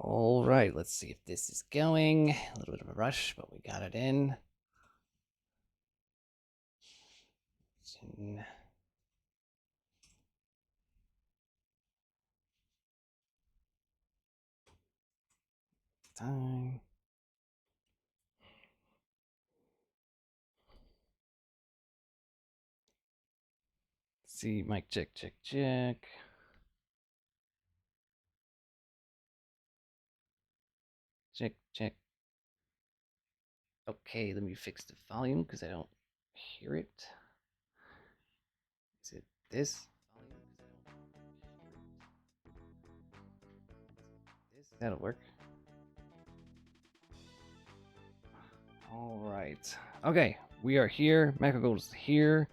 All right, let's see if this is going. A little bit of a rush, but we got it in. Time. Let's see, mic check, check, check. Check, check. Okay, let me fix the volume because I don't hear it. Is it this? That'll work. All right. Okay, we are here. Mako is here.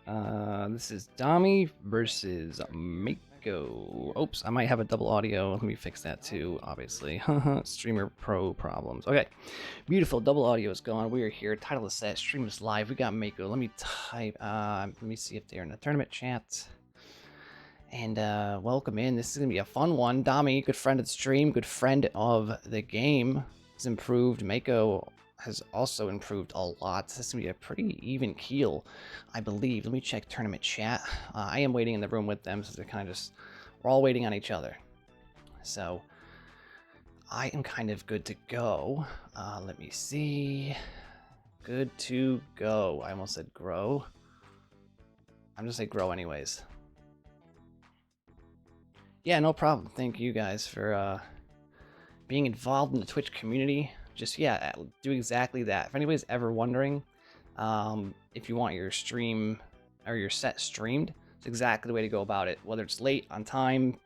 This is Dami versus Mako. Oops, I might have a double audio. Let me fix that too, obviously. Streamer Pro problems. Okay, beautiful. Double audio is gone. We are here. Title is set. Stream is live. We got Mako. Let me type. Let me see if they're in the tournament chat. And welcome in. This is gonna be a fun one. Dami, good friend of the stream, good friend of the game, has improved. Mako has also improved a lot. This is gonna be a pretty even keel, I believe. Let me check tournament chat. I am waiting in the room with them, so they're kind of just, we're all waiting on each other. So I am kind of good to go. Let me see. Good to go. I almost said grow. I'm just say grow anyways. Yeah, no problem. Thank you guys for being involved in the Twitch community. Just, yeah, do exactly that. If anybody's ever wondering if you want your stream or your set streamed, it's exactly the way to go about it. Whether it's late, on time,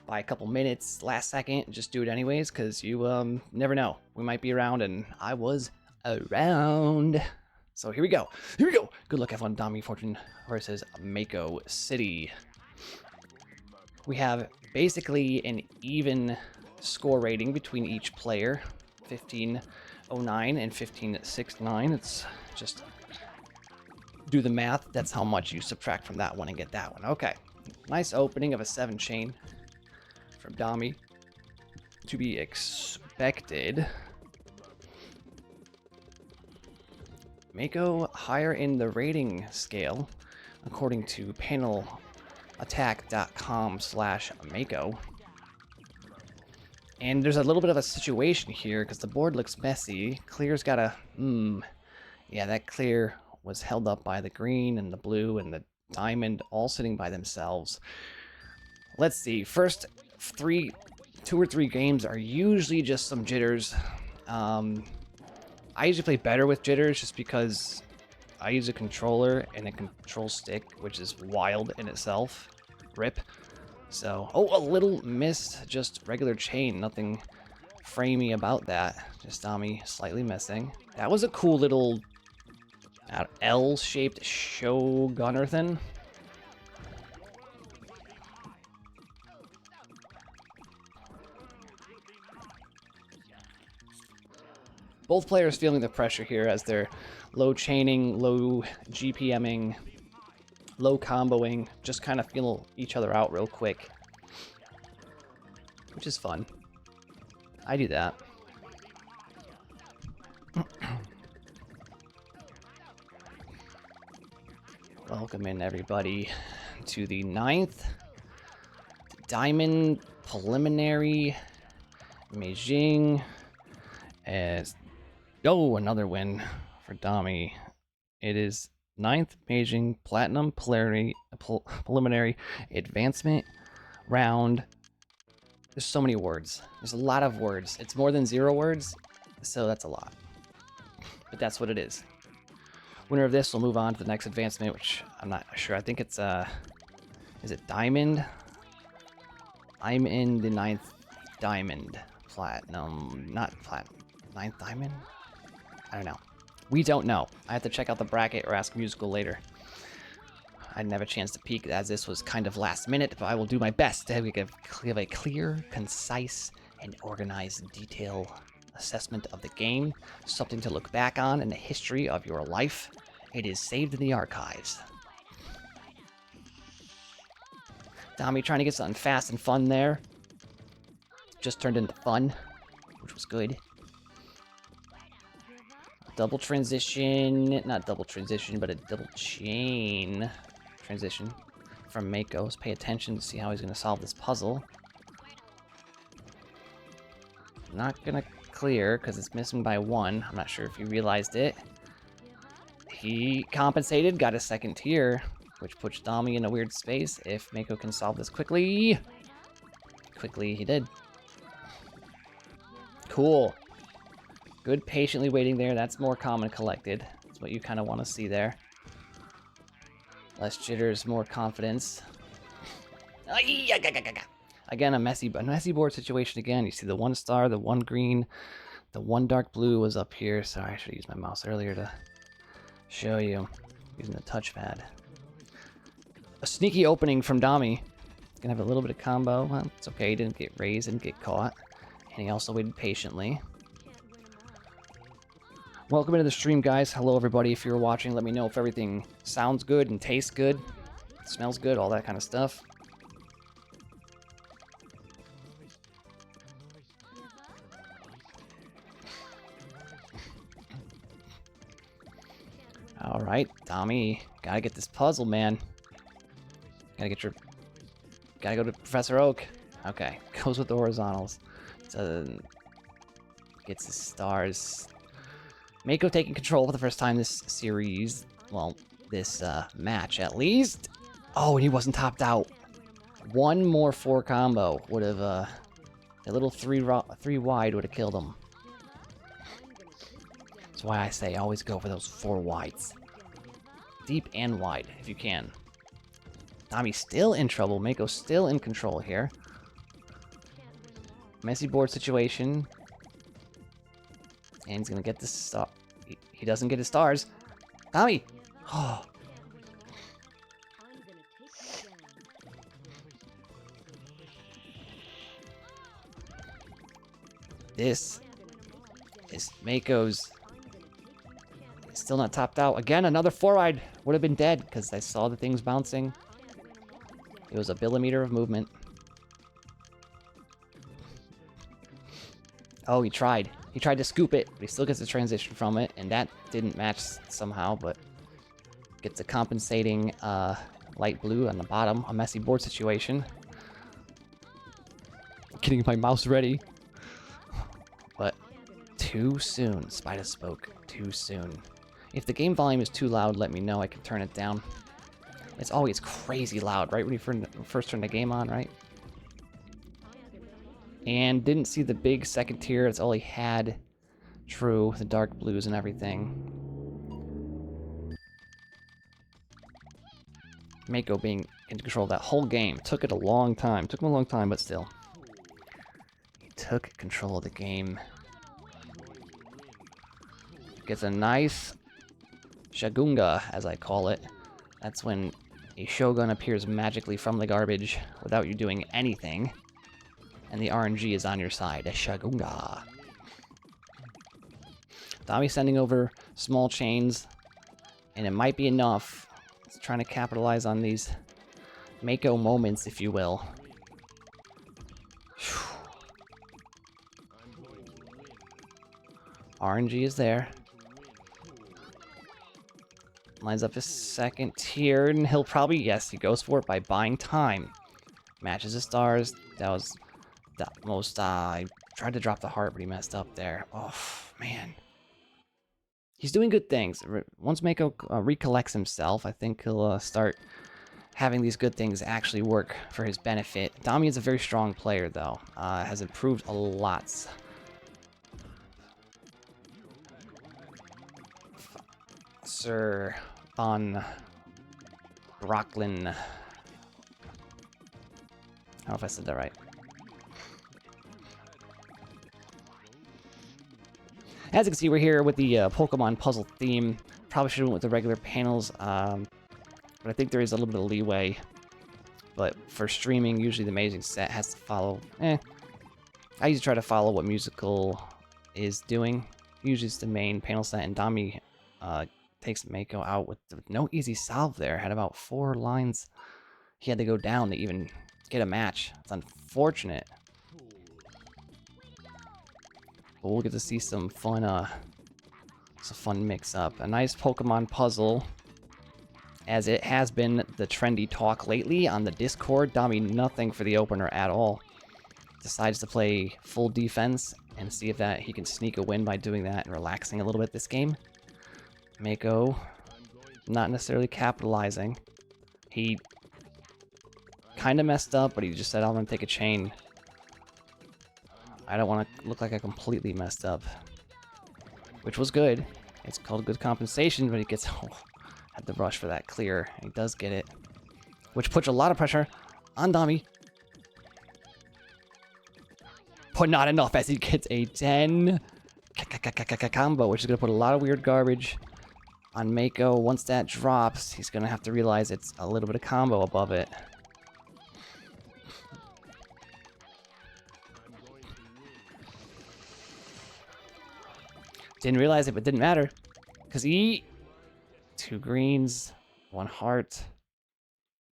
by a couple minutes, last second, just do it anyways, because you never know. We might be around, and I was around. So here we go. Here we go. Good luck, everyone. damifortune versus Mako City. We have basically an even score rating between each player, 1509 and 1569. It's just do the math. That's how much you subtract from that one and get that one. Okay, nice opening of a 7 chain from Dami, to be expected. Mako higher in the rating scale, according to panelattack.com/Mako. And there's a little bit of a situation here because the board looks messy. Clear's got a... yeah, that clear was held up by the green and the blue and the diamond all sitting by themselves. Let's see. First 2 or 3 games are usually just some jitters. I usually play better with jitters just because I use a controller and a control stick, which is wild in itself. Rip. So, oh, a little miss, just regular chain, nothing framey about that. Just Dami slightly missing. That was a cool little L-shaped shogunner thing. Both players feeling the pressure here as they're low chaining, low GPMing, low comboing, just kind of feel each other out real quick, which is fun. I do that. Welcome in, everybody, to the 9th Diamond Preliminary Meijin. As another win for Dami. It is 9th Meijin Platinum Preliminary Advancement Round. There's so many words. There's a lot of words. It's more than 0 words, so that's a lot. But that's what it is. Winner of this will move on to the next advancement, which I'm not sure. I think it's, is it Diamond? I'm in the 9th Diamond. Platinum, not Platinum. 9th Diamond? I don't know. We don't know. I have to check out the bracket or ask Musical later. I didn't have a chance to peek as this was kind of last minute, but I will do my best to give a clear, concise, and organized detail assessment of the game. Something to look back on in the history of your life. It is saved in the archives. Dami trying to get something fast and fun there. just turned into fun, which was good. Double transition, not double transition, but a double chain transition from Mako. So pay attention to see how he's going to solve this puzzle. Not going to clear because it's missing by 1. I'm not sure if you realized it. He compensated, got a second tier, which puts Dami in a weird space. If Mako can solve this quickly. Quickly, he did. Cool. Good patiently waiting there. That's more calm and collected. That's what you kind of want to see there. Less jitters, more confidence. Again, a messy board situation again. You see the 1 star, the 1 green, the 1 dark blue was up here. Sorry, I should have used my mouse earlier to show you. Using the touchpad. A sneaky opening from Dami. Gonna have a little bit of combo. Well, it's okay. He didn't get raised, didn't get caught. And he also waited patiently. Welcome into the stream, guys. Hello, everybody. If you're watching, let me know if everything sounds good and tastes good, smells good, all that kind of stuff. All right, Dami, gotta get this puzzle, man. Gotta go to Professor Oak. Okay, goes with the horizontals. So, gets his stars. Mako taking control for the first time this series. Well, this match at least. Oh, and he wasn't topped out. 1 more 4 combo would have, a little 3 wide would have killed him. That's why I say always go for those 4 wides. Deep and wide, if you can. Dami's still in trouble. Mako's still in control here. Messy board situation. And he's gonna get this star. He doesn't get his stars. Dami! Oh. This is Mako's. Still not topped out. Again, another 4-wide would have been dead because I saw the things bouncing. It was a millimeter of movement. Oh, he tried. He tried to scoop it, but he still gets a transition from it, and that didn't match somehow, but gets a compensating light blue on the bottom. A messy board situation. Getting my mouse ready. But too soon. Spider spoke too soon. If the game volume is too loud, let me know. I can turn it down. It's always crazy loud, right? When you first turn the game on, right? And didn't see the big second tier. That's all he had. True, the dark blues and everything. Mako being in control of that whole game. Took it a long time. Took him a long time, but still. He took control of the game. Gets a nice Shagunga, as I call it. That's when a Shogun appears magically from the garbage without you doing anything. And the RNG is on your side. A Shagunga. Dami sending over small chains. And it might be enough. It's trying to capitalize on these Mako moments, if you will. RNG is there. Lines up his second tier, and he'll probably, yes, he goes for it by buying time. Matches his stars. That was the most, I tried to drop the heart, but he messed up there. Oh, man. He's doing good things. Once Mako recollects himself, I think he'll start having these good things actually work for his benefit. Dami is a very strong player, though. Has improved a lot. Sir Von Brocklin. I don't know if I said that right. As you can see, we're here with the Pokemon puzzle theme. Probably should have went with the regular panels, but I think there is a little bit of leeway. But for streaming, usually the Meijin set has to follow. I usually try to follow what Musical is doing. Usually it's the main panel set, and Dami takes Mako out with no easy solve there. Had about 4 lines – he had to go down to even get a match. It's unfortunate. but we'll get to see some fun mix-up. A nice Pokemon puzzle, as it has been the trendy talk lately on the Discord. Dami, nothing for the opener at all. Decides to play full defense and see if that he can sneak a win by doing that and relaxing a little bit this game. Mako, not necessarily capitalizing. He kind of messed up, but he just said, I'm going to take a chain. I don't want to look like I completely messed up. Which was good. It's called good compensation, but he gets... Oh, had to rush for that clear. He does get it. Which puts a lot of pressure on Dami. But not enough as he gets a 10 combo, which is going to put a lot of weird garbage on Mako. Once that drops, he's going to have to realize it's a little bit of combo above it. Didn't realize it, but didn't matter. Because he... 2 greens, 1 heart.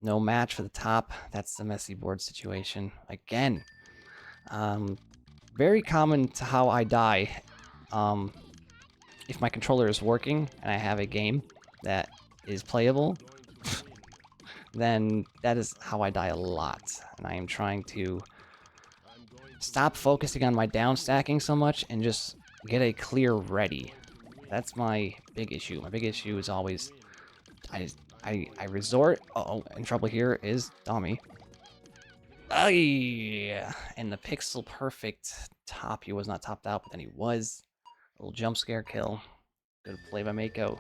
No match for the top. That's the messy board situation. Again. Very common to how I die. If my controller is working and I have a game that is playable, then that is how I die a lot. And I am trying to stop focusing on my down stacking so much and just get a clear ready. That's my big issue. My big issue is always I resort. Uh-oh, in trouble here is Dami. Oh yeah, and the pixel perfect top. He was not topped out, but then he was. A little jump scare kill. Good play by Mako.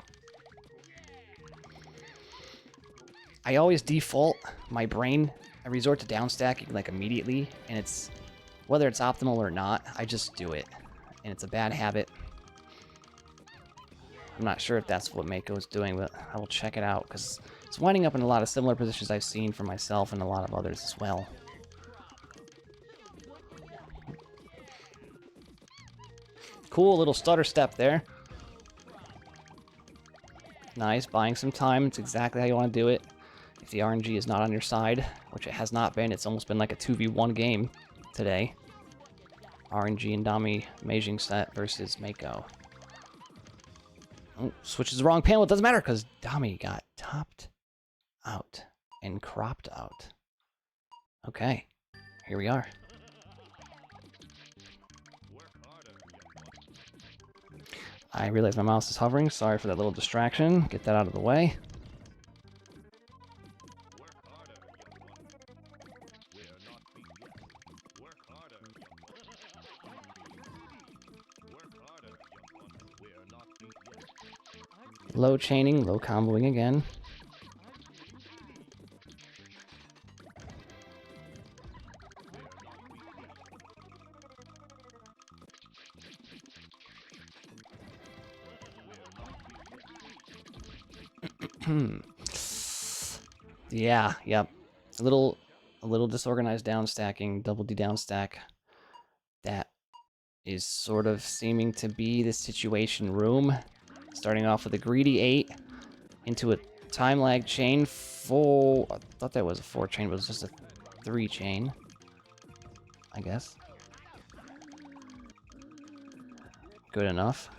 I always default my brain. I resort to down stacking like immediately, and it's whether it's optimal or not, I just do it, and it's a bad habit. I'm not sure if that's what Mako is doing, but I will check it out because it's winding up in a lot of similar positions I've seen for myself and a lot of others as well. Cool little stutter step there. Nice, buying some time. It's exactly how you want to do it. If the RNG is not on your side, which it has not been, it's almost been like a 2v1 game today. RNG and Dami Meijin set versus Mako. Oh, switches the wrong panel. It doesn't matter because Dami got topped out and cropped out. Okay, here we are. I realize my mouse is hovering. Sorry for that little distraction. Get that out of the way. Low chaining, low comboing again. Yeah, yep. A little disorganized down stacking, double D down stack. That is sort of seeming to be the situation room. Starting off with a greedy 8 into a time lag chain 4. I thought that was a 4 chain, but it was just a 3 chain, I guess. Good enough.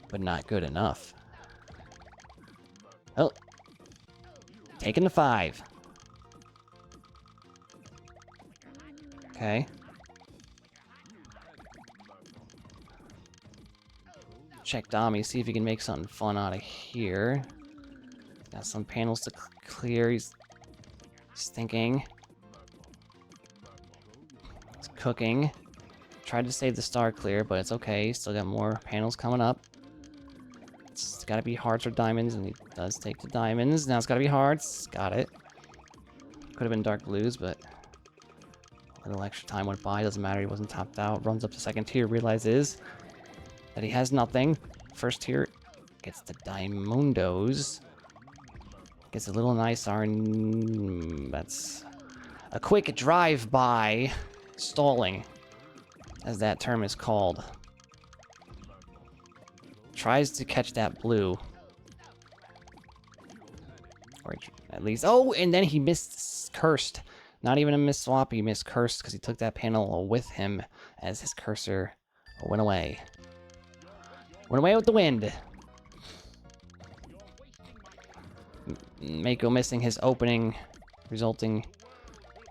But not good enough. Oh. Taking the 5. Okay. Check Dami, see if he can make something fun out of here. Got some panels to clear. He's thinking. He's cooking. Tried to save the star clear, but it's okay. Still got more panels coming up. It's gotta be hearts or diamonds, and he does take the diamonds. Now it's gotta be hearts. Got it. Could have been dark blues, but a little extra time went by. Doesn't matter. He wasn't topped out. Runs up to second tier. Realizes that he has nothing. First tier gets the Diamondos. Gets a little nice that's a quick drive-by stalling, as that term is called. Tries to catch that blue. Or at least... Oh, and then he missed cursed Not even a miss swap, he missed cursed because he took that panel with him as his cursor went away. Went away with the wind. Mako missing his opening, resulting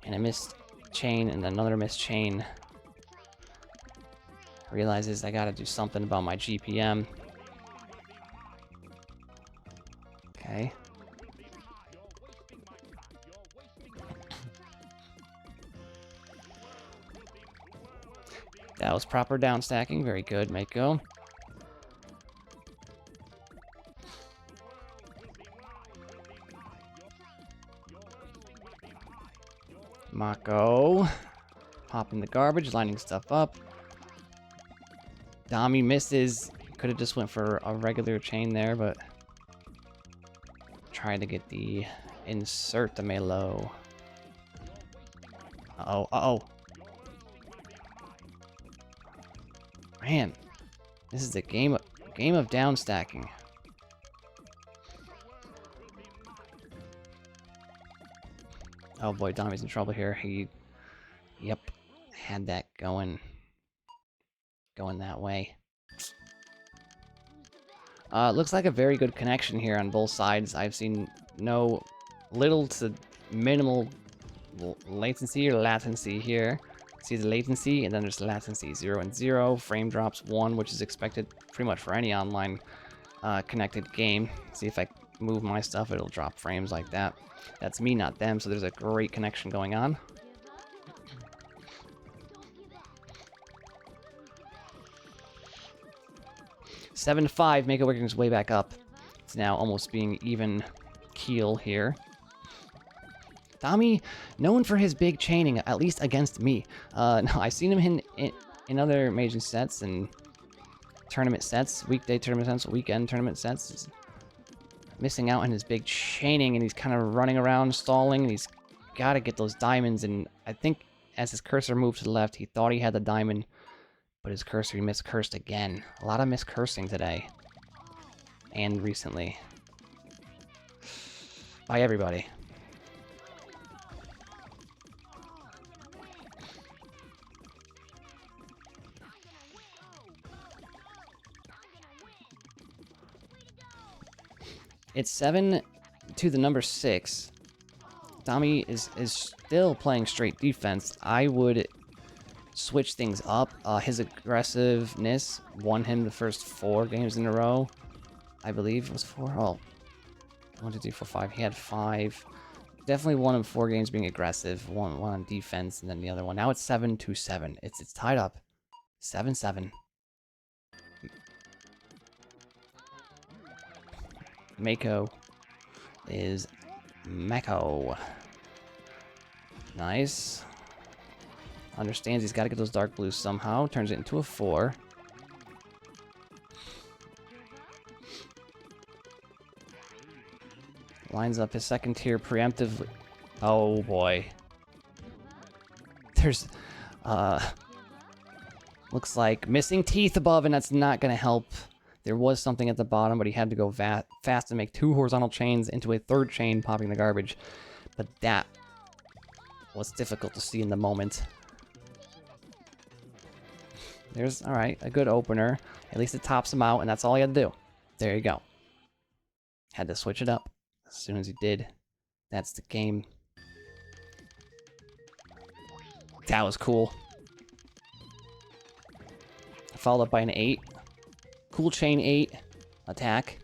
in a missed chain and another missed chain. Realizes I gotta do something about my GPM. Okay. That was proper down stacking. Very good, Mako. Mako. Popping the garbage, lining stuff up. Dami misses. Could have just went for a regular chain there, but tried to get the insert the Melo. Uh-oh, uh-oh. Man, this is a game of down stacking. Oh boy, Dami's in trouble here. Yep, had that going that way. Looks like a very good connection here on both sides. I've seen little to minimal latency here. See the latency, and then there's latency 0 and 0. Frame drops 1, which is expected pretty much for any online connected game. See if I move my stuff, it'll drop frames like that. That's me, not them, so there's a great connection going on. Seven to 5, Mako working his way back up. It's now almost being even keel here. Dami, known for his big chaining, at least against me. No, I've seen him in other Meijin sets and tournament sets, weekday tournament sets, weekend tournament sets. He's missing out on his big chaining, and he's kind of running around, stalling, and he's got to get those diamonds. And I think as his cursor moved to the left, he thought he had the diamond, but his cursor, he miscursed again. A lot of miscursing today. And recently. By everybody. It's 7 to the number 6. Dami is still playing straight defense. I would switch things up. His aggressiveness won him the first 4 games in a row. I believe it was 4. Oh, 1, 2, 3, 4, 5. He had 5. Definitely won him 4 games being aggressive. One on defense, and then the other one. Now it's 7 to 7. It's tied up. 7-7. Mako is Mako. Nice. Understands he's got to get those dark blues somehow. Turns it into a 4. Lines up his second tier preemptively. Oh boy. There's, looks like missing teeth above, and that's not going to help. There was something at the bottom, but he had to go fast and make 2 horizontal chains into a 3rd chain, popping the garbage. But that was difficult to see in the moment. There's, alright, a good opener. At least it tops him out, and that's all he had to do. There you go. Had to switch it up as soon as he did. That's the game. That was cool. Followed up by an 8. Cool chain 8 attack.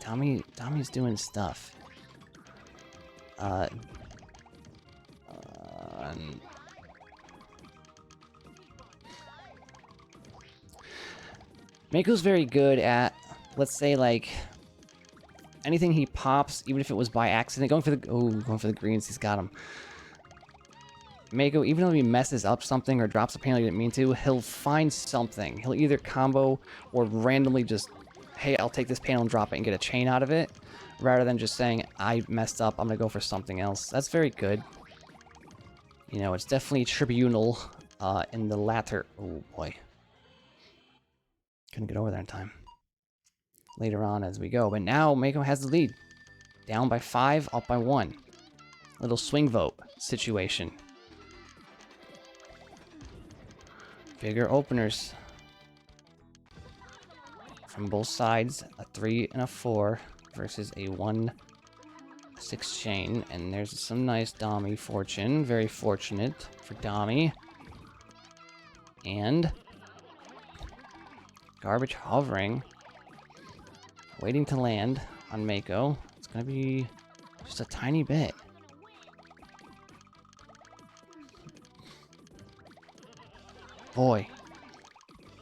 Dami's doing stuff. Mako's very good at, let's say, like, anything he pops, even if it was by accident. Going for the greens, he's got him. Mako, even though he messes up something or drops a panel he didn't mean to, he'll find something. He'll either combo or randomly just, hey, I'll take this panel and drop it and get a chain out of it, rather than just saying, I messed up, I'm going to go for something else. That's very good. You know, it's definitely tribunal in the latter. Oh, boy. Couldn't get over there in time. Later on as we go. But now Mako has the lead. Down by 5, up by 1. Little swing vote situation. Bigger openers. From both sides, a 3 and a 4 versus a 1-6 chain. And there's some nice Dami fortune. Very fortunate for Dami. And garbage hovering. Waiting to land on Mako. It's going to be just a tiny bit. Boy.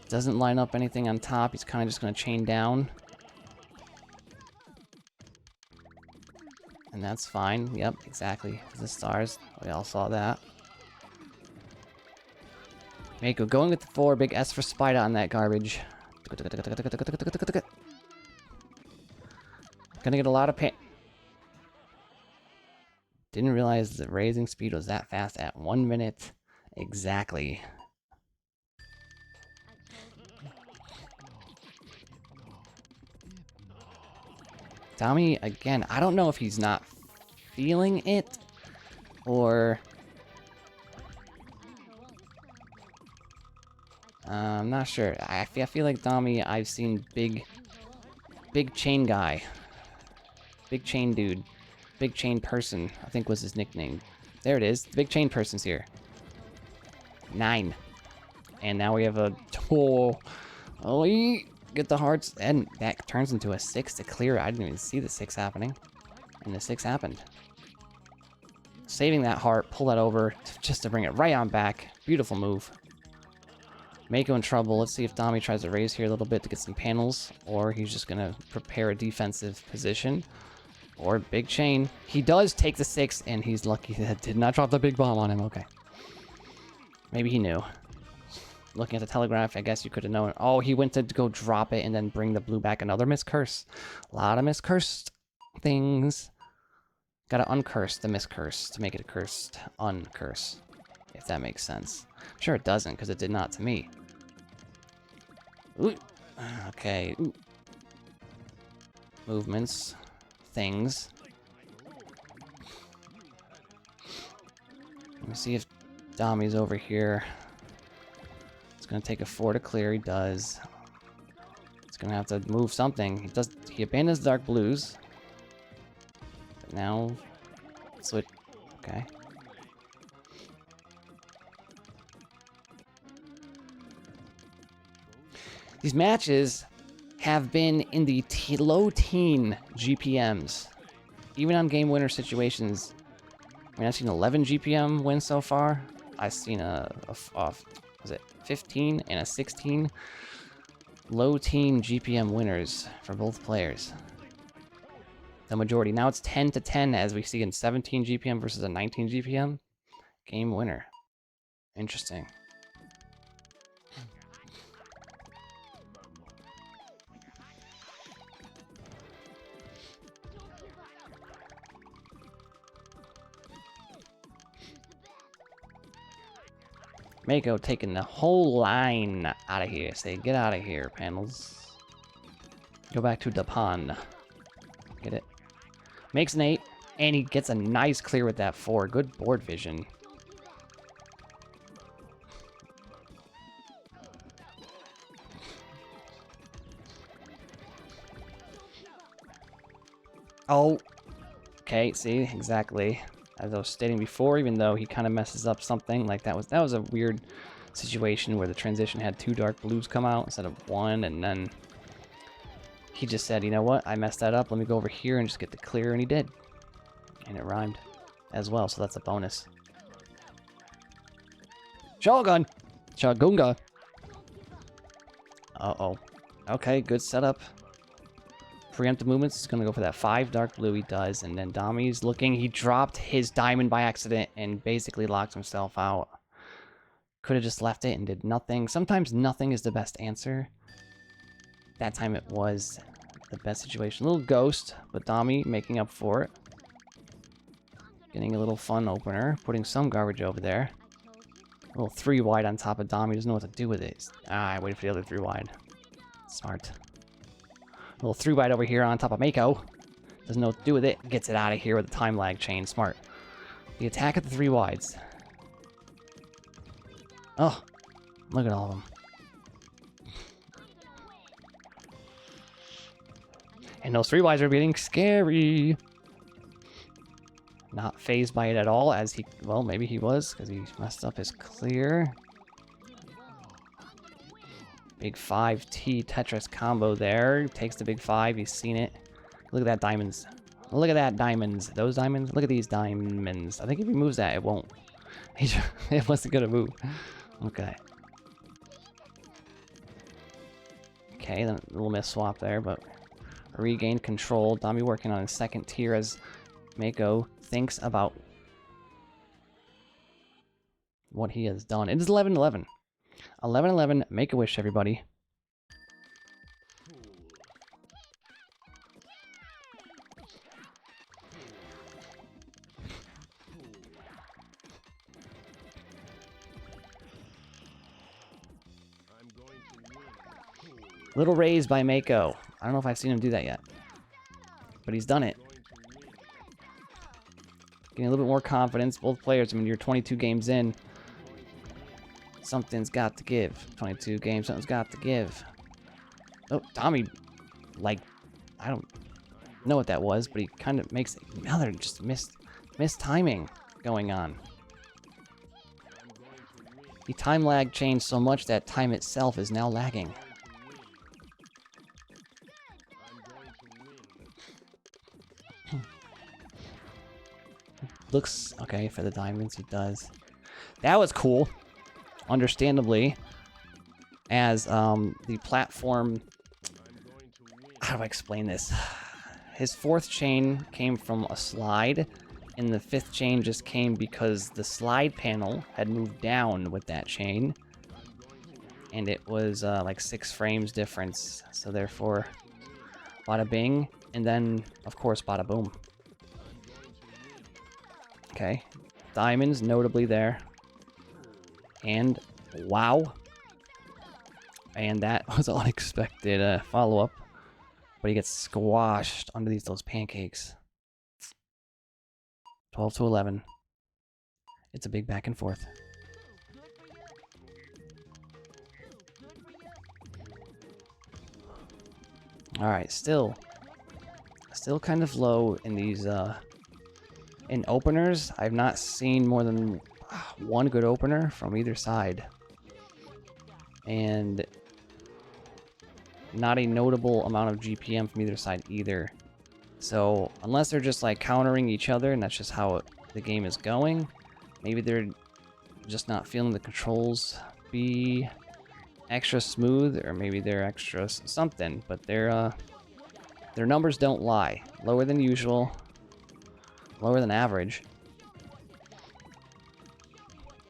Doesn't line up anything on top. He's kind of just going to chain down. And that's fine. Yep, exactly. The stars. We all saw that. Mako going with the 4. Big S for Spider on that garbage. Gonna get a lot of pain. Didn't realize the raising speed was that fast at 1 minute exactly. Dami, again, I don't know if he's not feeling it, or... I'm not sure. I feel like Dami, I've seen big chain guy. Big chain dude. Big chain person, I think was his nickname. There it is. The big chain person's here. 9. And now we have a... Oh, get the hearts, and that turns into a 6 to clear. I didn't even see the 6 happening, and the 6 happened. Saving that heart, pull that over just to bring it right on back. Beautiful move. Mako in trouble. Let's see if Dami tries to raise here a little bit to get some panels, or he's just gonna prepare a defensive position. Or big chain. He does take the 6, and he's lucky that did not drop the big bomb on him. Okay. Maybe he knew. Looking at the telegraph, I guess you could have known. Oh, he went to go drop it and then bring the blue back. Another miscurse. A lot of miscursed things. Gotta uncurse the miscurse to make it a cursed uncurse. If that makes sense. I'm sure it doesn't, because it did not to me. Ooh. Okay. Ooh. Movements. Things. Let me see if Dami's over here. It's gonna take a 4 to clear. He does. It's gonna have to move something. He abandons dark blues. But now switch. Okay. These matches have been in the low teen GPMs. Even on game winner situations. I mean, I've seen 11 GPM wins so far. I've seen was it 15 and a 16? Low teen GPM winners for both players. The majority. Now it's 10 to 10 as we see in 17 GPM versus a 19 GPM. Game winner. Interesting. Mako taking the whole line out of here. Say, get out of here, panels. Go back to the pond. Get it? Makes an 8, and he gets a nice clear with that 4. Good board vision. Oh. Okay, see? Exactly. As I was stating before, even though he kind of messes up something, like that was a weird situation where the transition had 2 dark blues come out instead of 1, and then he just said, you know what, I messed that up, let me go over here and just get the clear, and he did. And it rhymed as well, so that's a bonus. Shogun! Shogunga! Uh-oh. Okay, good setup. Preemptive movements, he's gonna go for that 5 dark blue, he does, and then Dami's looking, he dropped his diamond by accident and basically locked himself out. Could have just left it and did nothing. Sometimes nothing is the best answer. That time it was the best situation. A little ghost, but Dami making up for it. Getting a little fun opener, putting some garbage over there. A little 3 wide on top of Dami, doesn't know what to do with it. I waited for the other 3 wide. Smart. A little 3 wide over here on top of Mako. Doesn't know what to do with it. Gets it out of here with a time lag chain. Smart. The attack at the 3 wides. Oh, look at all of them. And those 3 wides are getting scary. Not phased by it at all, as he... Well, maybe he was, because he messed up his clear. Big 5T Tetris combo there. Takes the big 5. He's seen it. Look at that diamonds. Look at that diamonds. Those diamonds? Look at these diamonds. I think if he moves that, it won't. It wasn't going to move. Okay. Okay, then a little miss swap there, but regained control. Dami working on his second tier as Mako thinks about what he has done. It is 11-11. 11-11. Make a wish, everybody. Little raise by Mako. I don't know if I've seen him do that yet, but he's done it. Getting a little bit more confidence. Both players, I mean, you're 22 games in. Something's got to give. 22 games, something's got to give. Oh, Tommy, like, I don't know what that was, but he kind of makes another just missed timing going on. The time lag changed so much that time itself is now lagging. Looks okay for the diamonds. He does. That was cool. Understandably, as the platform. How do I explain this? His 4th chain came from a slide, and the 5th chain just came because the slide panel had moved down with that chain, and it was like 6 frames difference. So therefore, bada bing, and then of course bada boom. Okay, diamonds notably there. And wow. And that was an unexpected follow-up. But he gets squashed under those pancakes. 12-11. It's a big back and forth. Alright, still kind of low in these in openers. I've not seen more than one good opener from either side. And not a notable amount of GPM from either side either. So unless they're just like countering each other and that's just how the game is going, maybe they're just not feeling the controls be extra smooth, or maybe they're extra something, but their numbers don't lie. Lower than usual, lower than average,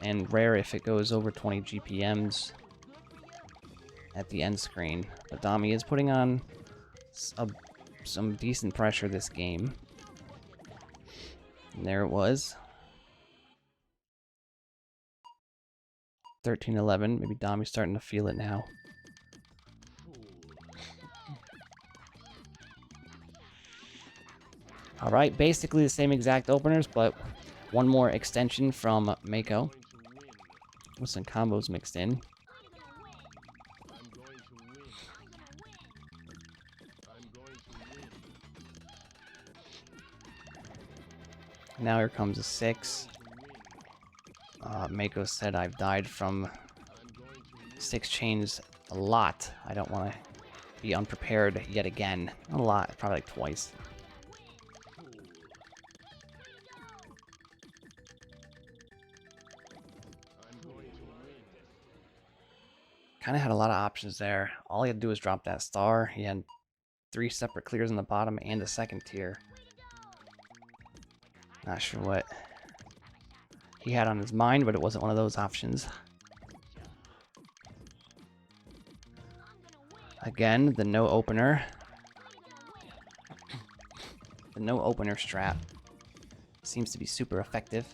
and rare if it goes over 20 GPMs at the end screen. But Dami is putting on some decent pressure this game. And there it was. 13-11. Maybe Dami's starting to feel it now. Alright, basically the same exact openers, but one more extension from Mako, with some combos mixed in. Now here comes a 6. Mako said, I've died from 6 chains a lot. I don't want to be unprepared yet again. Not a lot, probably like twice. Kind of had a lot of options there. All he had to do was drop that star. He had 3 separate clears on the bottom and a second tier. Not sure what he had on his mind, but it wasn't one of those options. Again, the no opener. The no opener strat seems to be super effective.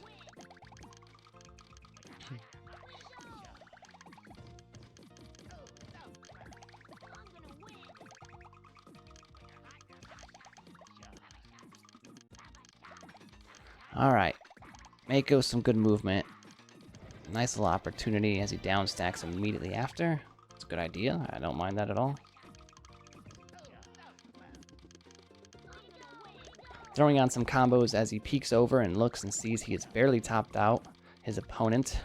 Alright. Mako, some good movement. Nice little opportunity as he down stacks immediately after. It's a good idea. I don't mind that at all. Throwing on some combos as he peeks over and looks and sees he is barely topped out his opponent.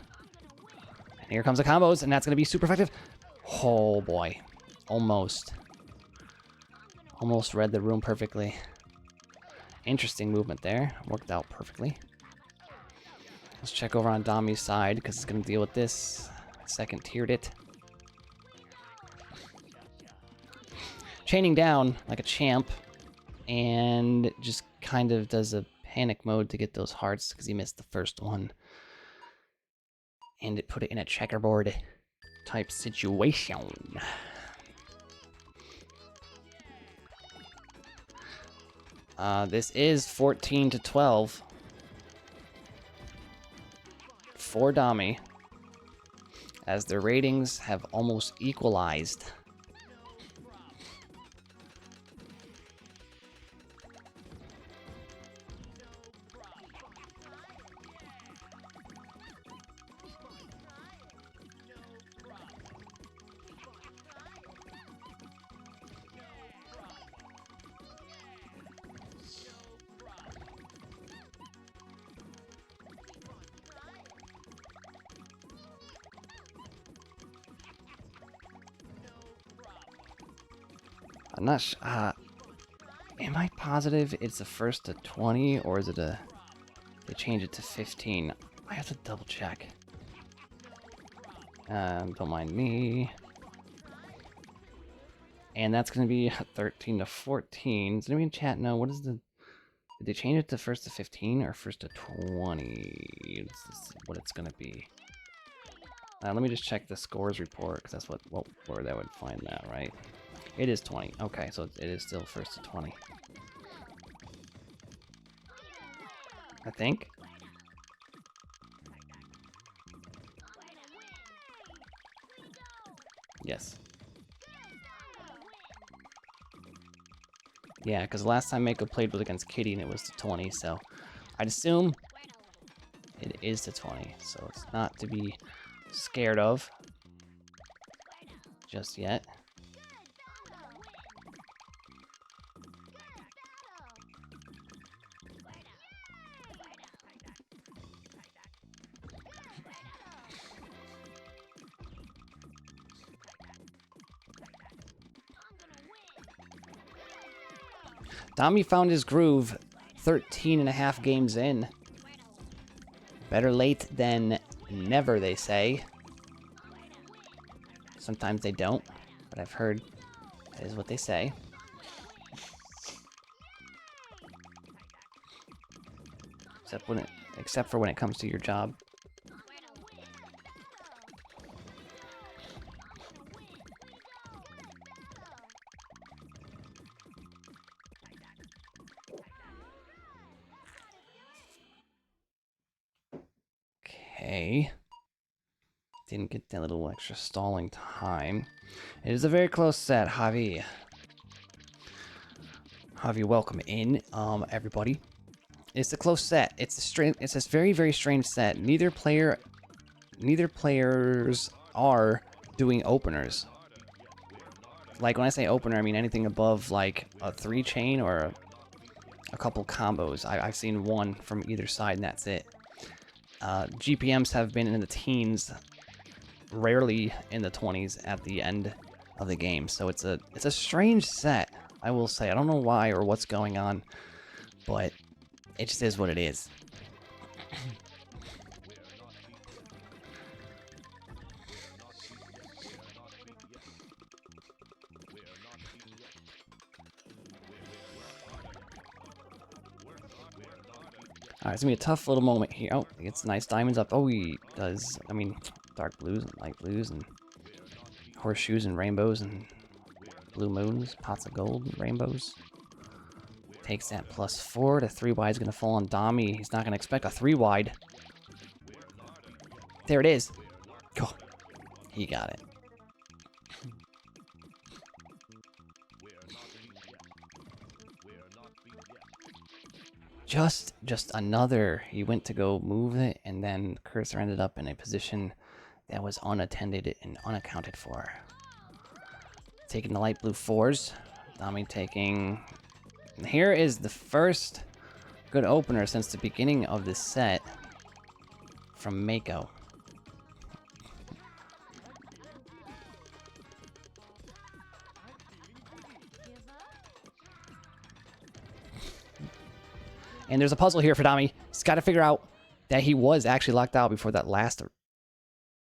And here comes the combos, and that's going to be super effective. Oh, boy. Almost. Almost read the room perfectly. Interesting movement there. Worked out perfectly. Let's check over on Dami's side, because it's going to deal with this. Second tiered it. Chaining down like a champ. And just kind of does a panic mode to get those hearts, because he missed the first one. And it put it in a checkerboard type situation. This is 14-12 for Dami, as their ratings have almost equalized. I'm not am I positive it's a first to 20, or is it a... They change it to 15. I have to double check. Don't mind me. And that's going to be 13-14. Does anybody in chat know what is the... Did they change it to first to 15 or first to 20? This is what it's going to be. Let me just check the scores report, because that's where that would find that, right? It is 20. Okay, so it is still first to 20. I think. Yes. Yeah, because last time Mako played was against Kitty and it was to 20, so I'd assume it is to 20, so it's not to be scared of just yet. Dami found his groove 13.5 games in. Better late than never, they say. Sometimes they don't, but I've heard that is what they say. Except for when it comes to your job. Okay. Didn't get that little extra stalling time. It is a very close set, Javi. Javi, welcome in, everybody. It's a close set. It's a very, very strange set. Neither players are doing openers. Like, when I say opener, I mean anything above, like, a 3-chain or a couple combos. I've seen one from either side, and that's it. GPMs have been in the teens, rarely in the 20s at the end of the game. So it's a strange set, I will say. I don't know why or what's going on, but it just is what it is. Alright, it's gonna be a tough little moment here. Oh, he gets nice diamonds up. Oh, he does. I mean, dark blues and light blues and horseshoes and rainbows and blue moons, pots of gold and rainbows. Takes that +4. The 3-wide is gonna fall on Dami. He's not gonna expect a 3-wide. There it is. Oh, he got it. just another. He went to go move it, and then cursor ended up in a position that was unattended and unaccounted for. Taking the light blue 4s. Dami taking... Here is the first good opener since the beginning of this set from Mako. And there's a puzzle here for Dami. He's got to figure out that he was actually locked out before that last...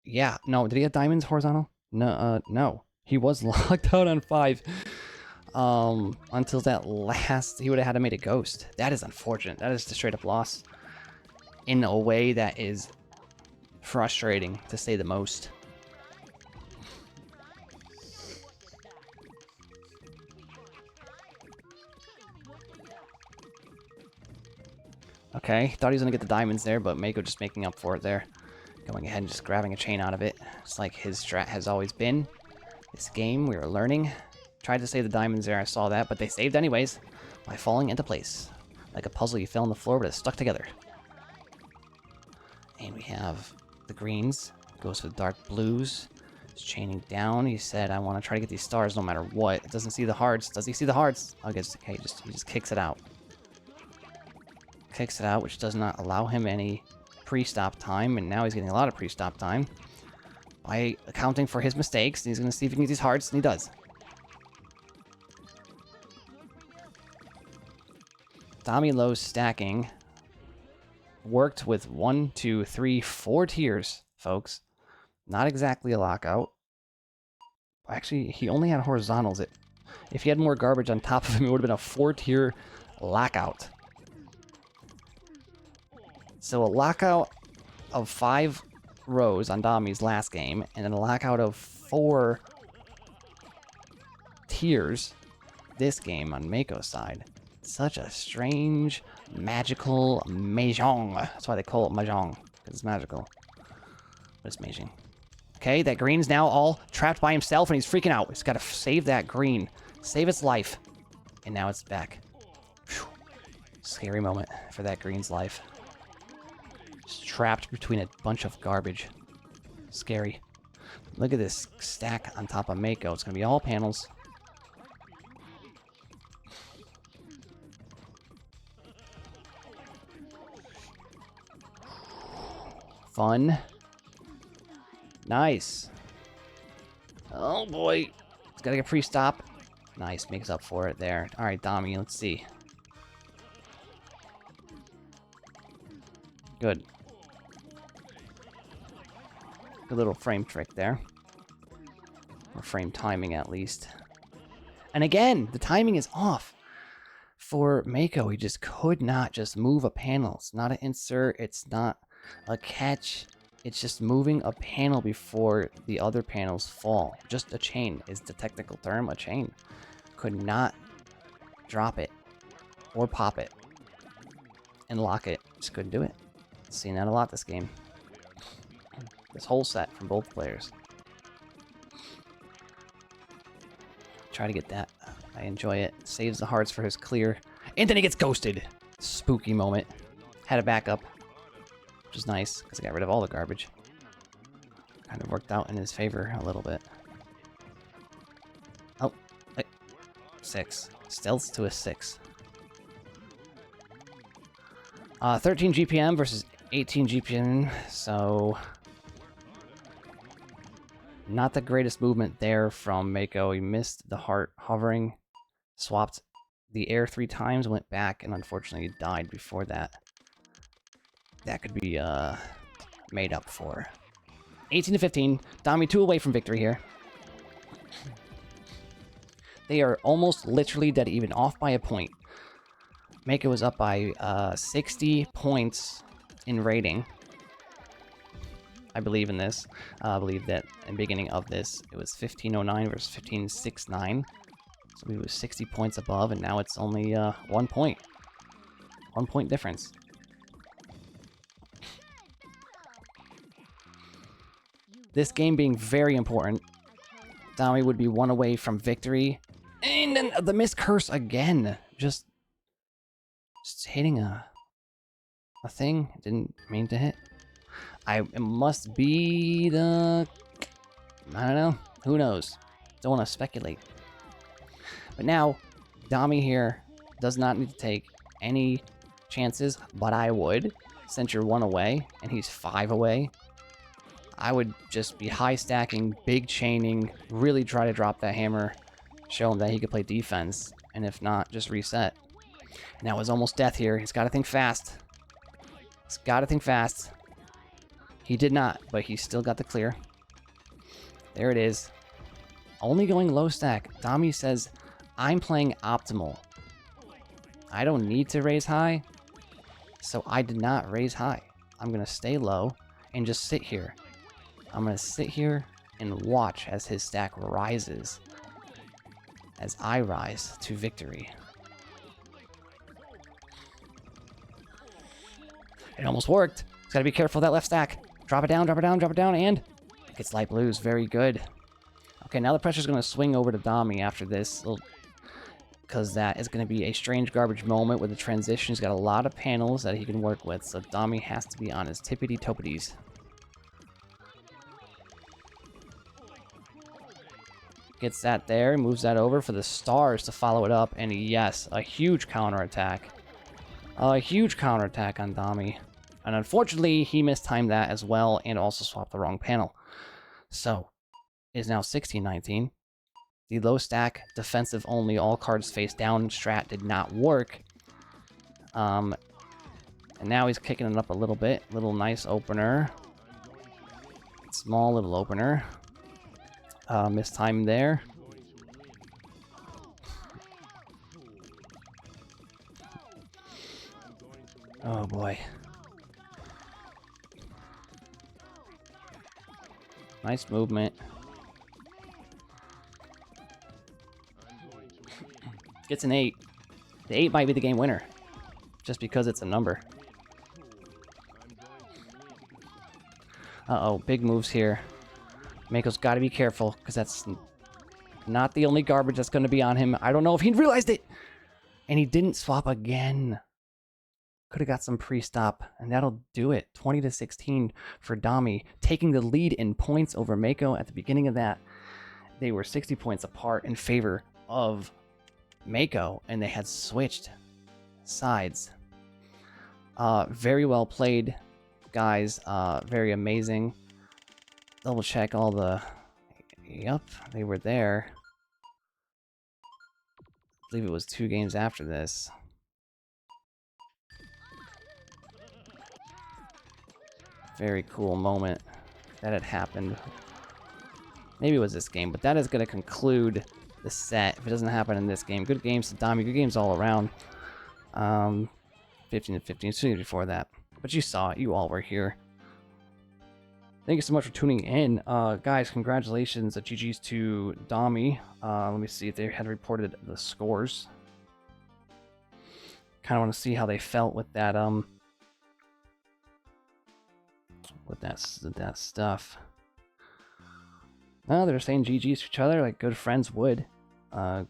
Yeah, no, did he have diamonds horizontal? No, no. He was locked out on 5. Until that last... He would have had to make a ghost. That is unfortunate. That is the straight up loss. In a way that is frustrating, to say the most. Okay, thought he was going to get the diamonds there, but Mako just making up for it there. Going ahead and just grabbing a chain out of it. Just like his strat has always been. This game, we were learning. Tried to save the diamonds there, I saw that, but they saved anyways. By falling into place. Like a puzzle, you fell on the floor, but it's stuck together. And we have the greens. Goes for the dark blues. He's chaining down. He said, I want to try to get these stars no matter what. It doesn't see the hearts. Does he see the hearts? I guess, okay, he just kicks it out. Kicks it out, which does not allow him any pre-stop time, and now he's getting a lot of pre-stop time by accounting for his mistakes. He's going to see if he can get these hearts, and he does. Dami Lowe's stacking worked with 1, 2, 3, 4 tiers, folks. Not exactly a lockout. Actually, he only had horizontals. If he had more garbage on top of him, it would have been a 4-tier lockout. So a lockout of 5 rows on Dami's last game, and then a lockout of 4 tiers this game on Mako's side. Such a strange, magical Meijin. That's why they call it Meijin, because it's magical. But it's Meijin. Okay, that green's now all trapped by himself, and he's freaking out. He's got to save that green. Save its life. And now it's back. Whew. Scary moment for that green's life. Just trapped between a bunch of garbage. Scary. Look at this stack on top of Mako. It's going to be all panels. Fun. Nice. Oh boy. It's got to get pre-stop. Nice. Makes up for it there. Alright, Dami, let's see. Good. Good little frame trick there. Or frame timing, at least. And again, the timing is off. For Mako, he just could not just move a panel. It's not an insert. It's not a catch. It's just moving a panel before the other panels fall. Just a chain is the technical term, a chain. Could not drop it or pop it and lock it. Just couldn't do it. Seen that a lot this game. This whole set from both players. Try to get that. I enjoy it. Saves the hearts for his clear. And then he gets ghosted. Spooky moment. Had a backup. Which is nice, because I got rid of all the garbage. Kind of worked out in his favor a little bit. Oh. 6. Stealth to a 6. 13 GPM versus 18 GPM, so... Not the greatest movement there from Mako. He missed the heart hovering, swapped the air 3 times, went back, and unfortunately died before that. That could be made up for. 18 to 15. Dami 2 away from victory here. They are almost literally dead even, off by a point. Mako was up by 60 points in rating. I believe in this. I believe that in the beginning of this, it was 1509 versus 1569. So he was 60 points above, and now it's only 1 point. 1 point difference. This game being very important. Dami would be 1 away from victory. And then the miss curse again. Just hitting a a thing. It didn't mean to hit. It must be the... I don't know. Who knows? Don't want to speculate. But now, Dami here does not need to take any chances, but I would. Since you're 1 away, and he's 5 away, I would just be high stacking, big chaining, really try to drop that hammer, show him that he could play defense, and if not, just reset. Now it's almost death here. He's got to think fast. He's got to think fast. He did not, but he still got the clear. There it is. Only going low stack. Dami says, I'm playing optimal. I don't need to raise high, so I did not raise high. I'm going to stay low and just sit here. I'm going to sit here and watch as his stack rises, as I rise to victory. It almost worked. Just gotta be careful of that left stack. Drop it down, drop it down, drop it down, and it gets light blues. Very good. Okay, now the pressure's gonna swing over to Dami after this, because that is gonna be a strange garbage moment with the transition. He's got a lot of panels that he can work with, so Dami has to be on his tippity-toppities. Gets that there, moves that over for the stars to follow it up, and yes, a huge counterattack. A huge counterattack on Dami. And unfortunately, he mistimed that as well and also swapped the wrong panel. So, it is now 16-19. The low stack, defensive only, all cards face down strat did not work. And now he's kicking it up a little bit. Little nice opener. Small little opener. Mistimed there. Oh boy. Nice movement. Gets an 8. The 8 might be the game winner, just because it's a number. Uh-oh, big moves here. Mako's got to be careful, because that's not the only garbage that's going to be on him. I don't know if he realized it! And he didn't swap again. Could have got some pre-stop, and that'll do it. 20-16 for Dami, taking the lead in points over Mako. At the beginning of that, they were 60 points apart in favor of Mako, and they had switched sides. Very well played, guys. Very amazing. Double check all the... Yep, they were there. I believe it was 2 games after this. Very cool moment that had happened. Maybe it was this game, but that is going to conclude the set if it doesn't happen in this game. Good games to Dami, good games all around. 15-15, soon before that. But you saw it, you all were here. Thank you so much for tuning in. Guys, congratulations. GG's to Dami. Let me see if they had reported the scores. Kind of want to see how they felt with that, that stuff. Well, they're saying GG's to each other like good friends would.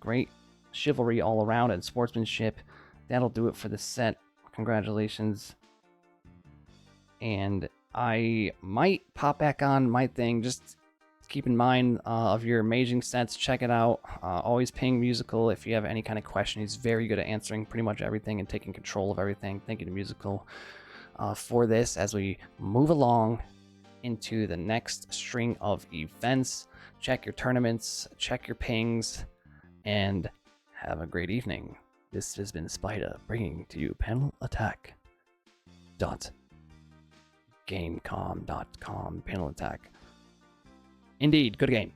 Great chivalry all around and sportsmanship. That'll do it for the set. Congratulations. And I might pop back on my thing. Just keep in mind of your Meijin sets. Check it out. Always ping Musical if you have any kind of question. He's very good at answering pretty much everything and taking control of everything. Thank you to Musical for this as we move along into the next string of events. Check your tournaments, check your pings, and have a great evening. This has been Spider bringing to you panelattack.gamecom.com. Panel Attack. Indeed, good game.